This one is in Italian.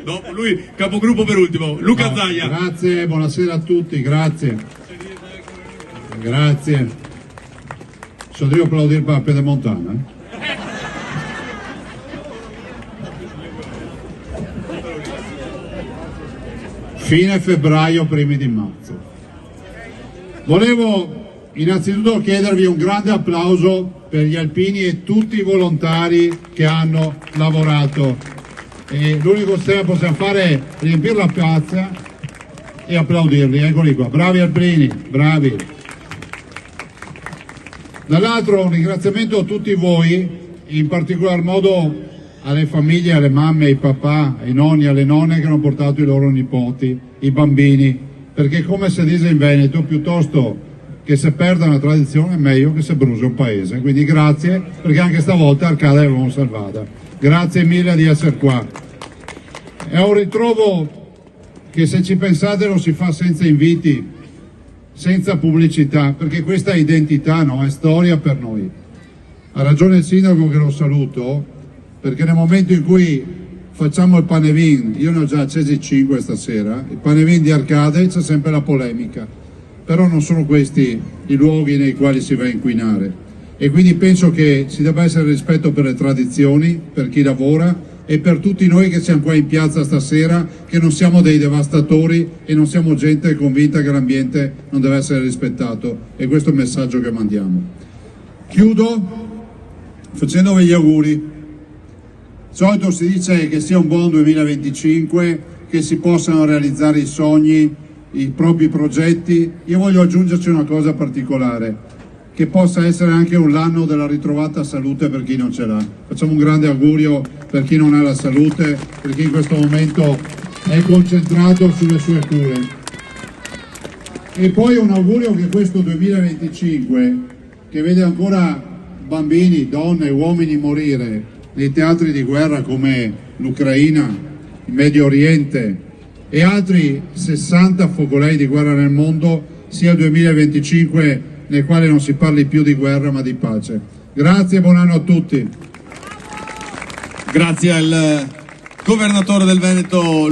Dopo lui, capogruppo per ultimo, Luca Zaia. Grazie, buonasera a tutti, grazie. Grazie. Sono io applaudire per la Pedemontana. Fine febbraio, primi di marzo. Volevo innanzitutto chiedervi un grande applauso per gli alpini e tutti i volontari che hanno lavorato. E l'unico che possiamo fare è riempire la piazza e applaudirli. Eccoli qua, bravi alpini, bravi. Dall'altro un ringraziamento a tutti voi, in particolar modo alle famiglie, alle mamme, ai papà, ai nonni, alle nonne che hanno portato i loro nipoti, i bambini, perché come si dice in Veneto, piuttosto che se perda una tradizione è meglio che se brucia un paese. Quindi grazie, perché anche stavolta Arcade l'abbiamo salvata. Grazie mille di essere qua. È un ritrovo che, se ci pensate, lo si fa senza inviti, senza pubblicità, perché questa è identità, no? È storia per noi. Ha ragione il sindaco, che lo saluto, perché nel momento in cui facciamo il panevin, io ne ho già accesi 5 stasera, il panevin di Arcade, c'è sempre la polemica, però non sono questi i luoghi nei quali si va a inquinare, e quindi penso che ci debba essere rispetto per le tradizioni, per chi lavora e per tutti noi che siamo qua in piazza stasera, che non siamo dei devastatori e non siamo gente convinta che l'ambiente non deve essere rispettato, e questo è il messaggio che mandiamo. Chiudo facendovi gli auguri. Di solito si dice che sia un buon 2025, che si possano realizzare i sogni, i propri progetti. Io voglio aggiungerci una cosa particolare, che possa essere anche un anno della ritrovata salute per chi non ce l'ha. Facciamo un grande augurio per chi non ha la salute, per chi in questo momento è concentrato sulle sue cure. E poi un augurio che questo 2025, che vede ancora bambini, donne e uomini morire nei teatri di guerra come l'Ucraina, il Medio Oriente e altri 60 focolai di guerra nel mondo, sia il 2025 nel quale non si parli più di guerra ma di pace. Grazie e buon anno a tutti. Grazie al governatore del Veneto